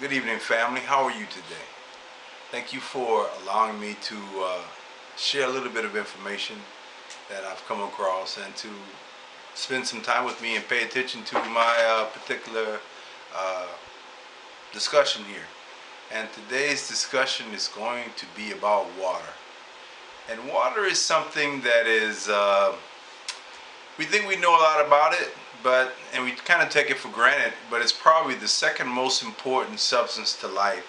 Good evening, family. How are you today? Thank you for allowing me to share a little bit of information that I've come across and to spend some time with me and pay attention to my particular uh, discussion here. And today's discussion is going to be about water. And water is something that is, we think we know a lot about it, and we kind of take it for granted, but it's probably the second most important substance to life.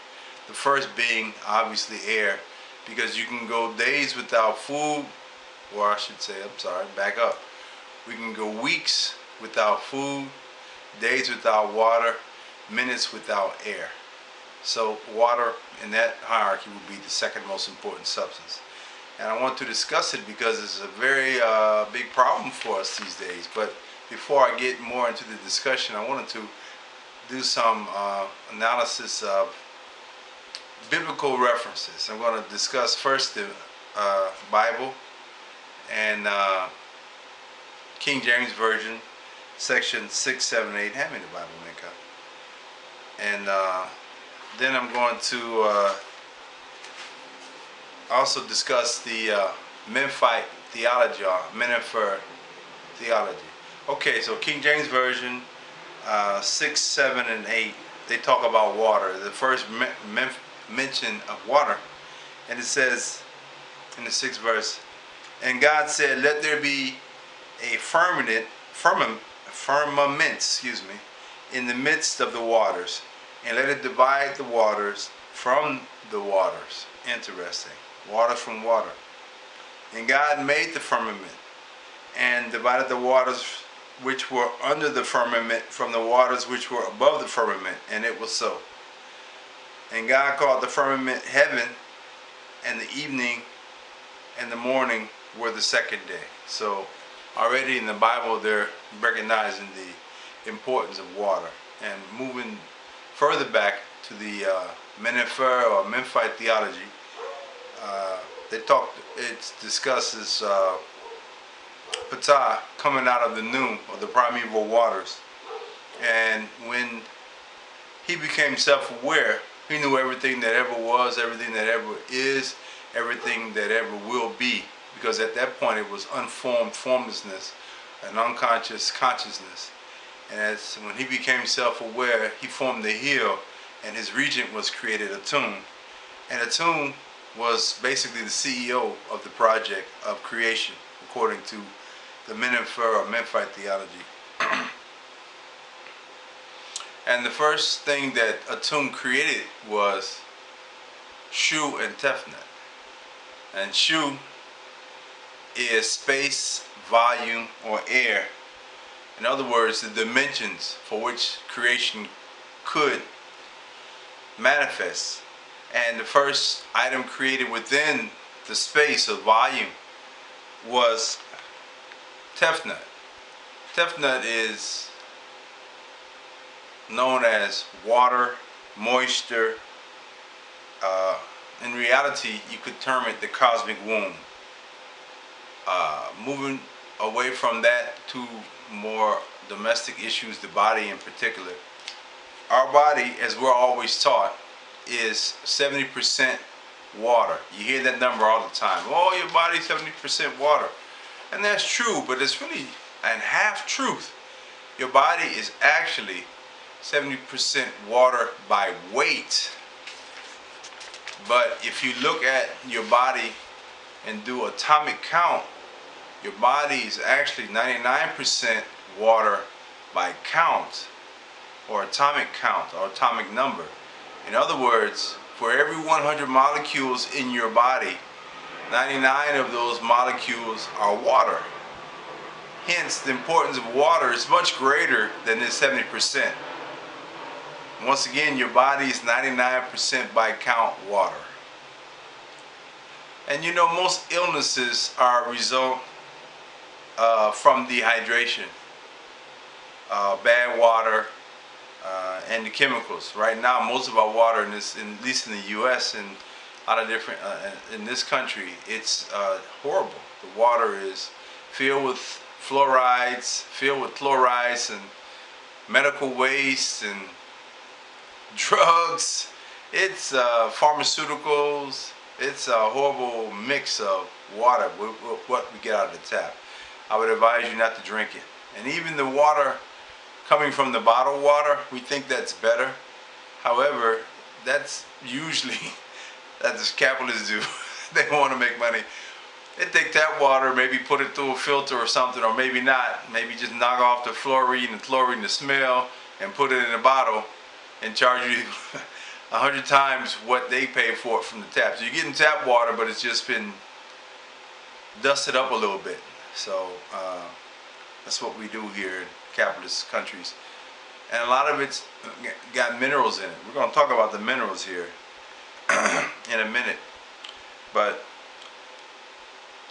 The first being obviously air, because you can go days without food, or I should say, I'm sorry, back up. We can go weeks without food, days without water, minutes without air. So water in that hierarchy would be the second most important substance. And I want to discuss it because it's a very big problem for us these days. But before I get more into the discussion, I wanted to do some analysis of biblical references. I'm going to discuss first the Bible and King James Version, section 6, 7, 8. Hand me the Bible, Mika. And then I'm going to also discuss the Memphite theology, or Menifer theology. Okay, so King James Version 6, 7, and 8, they talk about water. The first mention of water, and it says in the 6th verse, "And God said, let there be a firmament, in the midst of the waters, and let it divide the waters from the waters." Interesting. Water from water. "And God made the firmament, and divided the waters which were under the firmament from the waters which were above the firmament, and it was so. And God called the firmament heaven, and the evening and the morning were the second day." So already in the Bible they're recognizing the importance of water. And moving further back to the Menifer or Memphite theology, it discusses Ptah coming out of the Num, or the primeval waters. And when he became self-aware, he knew everything that ever was, everything that ever is, everything that ever will be. Because at that point it was unformed formlessness, an unconscious consciousness. And when he became self-aware, he formed the hill, and his regent was created, Aunk. And Aunk was basically the CEO of the project of creation, according to the Menifer or Memphite theology. And the first thing that Aunk created was Shu and Tefnut. And Shu is space, volume, or air. In other words, the dimensions for which creation could manifest. And the first item created within the space of volume was Tefnut. Tefnut is known as water, moisture. In reality, you could term it the cosmic womb. Moving away from that to more domestic issues, the body in particular. Our body, as we're always taught, is 70% water. You hear that number all the time. Oh, your body's 70% water. And that's true, but it's really an half truth. Your body is actually 70% water by weight. But if you look at your body and do atomic count, your body is actually 99% water by count, or atomic count, or atomic number. In other words, for every 100 molecules in your body, 99 of those molecules are water. Hence, the importance of water is much greater than this 70%. Once again, your body is 99% by count water. And you know, most illnesses are a result from dehydration, bad water, and the chemicals. Right now, most of our water, at least in the U.S. and a lot of different, in this country, it's horrible. The water is filled with fluorides, filled with chlorides, and medical waste, and drugs, it's pharmaceuticals, it's a horrible mix of water with what we get out of the tap. I would advise you not to drink it. And even the water coming from the bottled water, we think that's better. However, that's usually, that's capitalists do. They want to make money. They take tap water, maybe put it through a filter or something, or maybe not. Maybe just knock off the fluorine and chlorine, the smell, and put it in a bottle and charge you 100 times what they pay for it from the tap. So you're getting tap water, but it's just been dusted up a little bit. So that's what we do here in capitalist countries. And a lot of it's got minerals in it. We're going to talk about the minerals here in a minute. But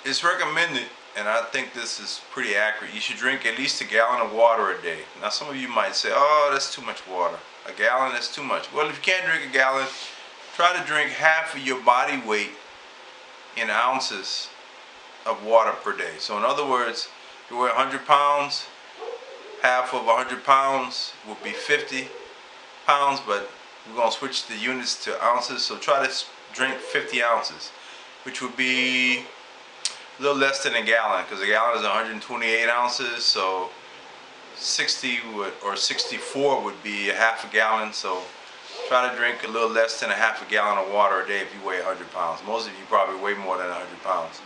it's recommended, and I think this is pretty accurate, you should drink at least a gallon of water a day. Now some of you might say, oh, that's too much water. A gallon, that's too much. Well, if you can't drink a gallon, try to drink half of your body weight in ounces of water per day. So in other words, if you weigh 100 pounds, half of 100 pounds would be 50 pounds, but we're going to switch the units to ounces. So try to drink 50 ounces, which would be a little less than a gallon, because a gallon is 128 ounces, so 60 or 64 would be a half a gallon. So try to drink a little less than a half a gallon of water a day if you weigh 100 pounds. Most of you probably weigh more than 100 pounds.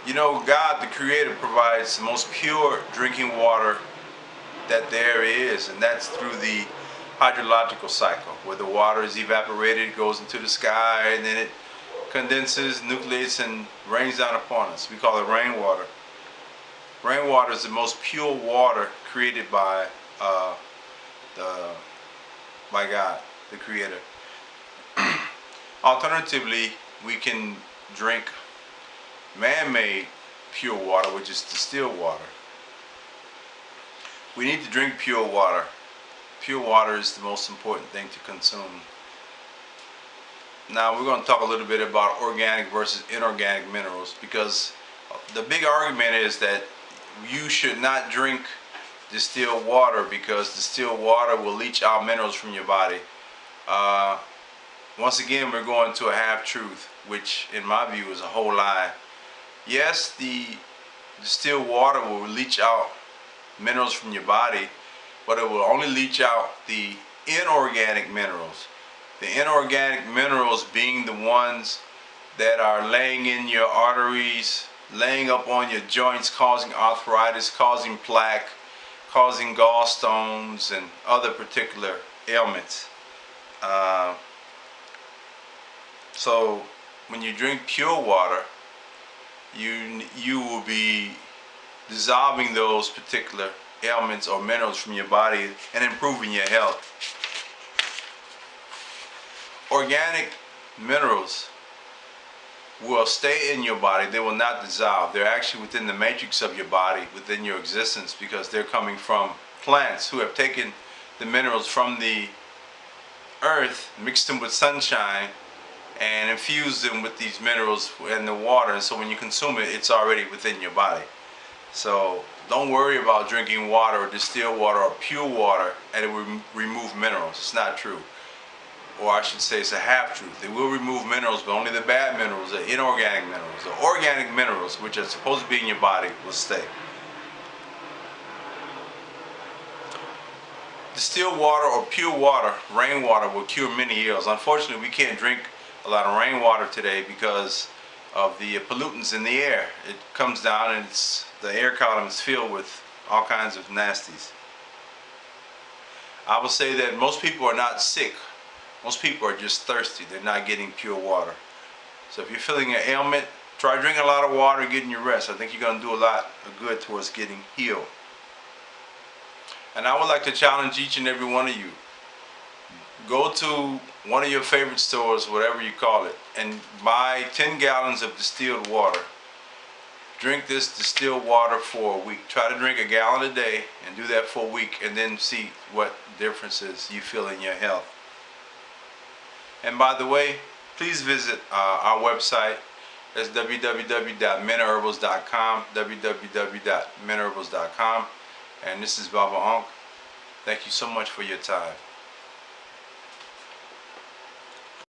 You know, God, the Creator, provides the most pure drinking water that there is, and that's through the hydrological cycle, where the water is evaporated, goes into the sky, and then it condenses, nucleates, and rains down upon us. We call it rainwater. Rainwater is the most pure water created by God, the Creator. Alternatively, we can drink man-made pure water, which is distilled water. We need to drink pure water. Pure water is the most important thing to consume. Now we're going to talk a little bit about organic versus inorganic minerals, because the big argument is that you should not drink distilled water because distilled water will leach out minerals from your body. Once again, we're going to a half-truth, which in my view is a whole lie. Yes, the distilled water will leach out minerals from your body, but it will only leach out the inorganic minerals. The inorganic minerals being the ones that are laying in your arteries, laying up on your joints, causing arthritis, causing plaque, causing gallstones, and other particular ailments. So when you drink pure water, you will be dissolving those particular ailments or minerals from your body and improving your health. Organic minerals will stay in your body. They will not dissolve. They're actually within the matrix of your body, within your existence, because they're coming from plants who have taken the minerals from the earth, mixed them with sunshine, and infused them with these minerals in the water. And so when you consume it, it's already within your body. So don't worry about drinking water or distilled water or pure water and it will remove minerals. It's not true. Or I should say it's a half-truth. It will remove minerals, but only the bad minerals, the inorganic minerals. The organic minerals, which are supposed to be in your body, will stay. Distilled water or pure water, rainwater, will cure many ills. Unfortunately, we can't drink a lot of rainwater today because of the pollutants in the air. It comes down and the air column is filled with all kinds of nasties. I will say that most people are not sick. Most people are just thirsty. They're not getting pure water. So if you're feeling an ailment, try drinking a lot of water and getting your rest. I think you're going to do a lot of good towards getting healed. And I would like to challenge each and every one of you. Go to one of your favorite stores, whatever you call it, and buy 10 gallons of distilled water. Drink this distilled water for a week. Try to drink a gallon a day and do that for a week, and then see what differences you feel in your health. And by the way, please visit our website. That's www.menherbals.com, www.menherbals.com. And this is Baba Aunk. Thank you so much for your time.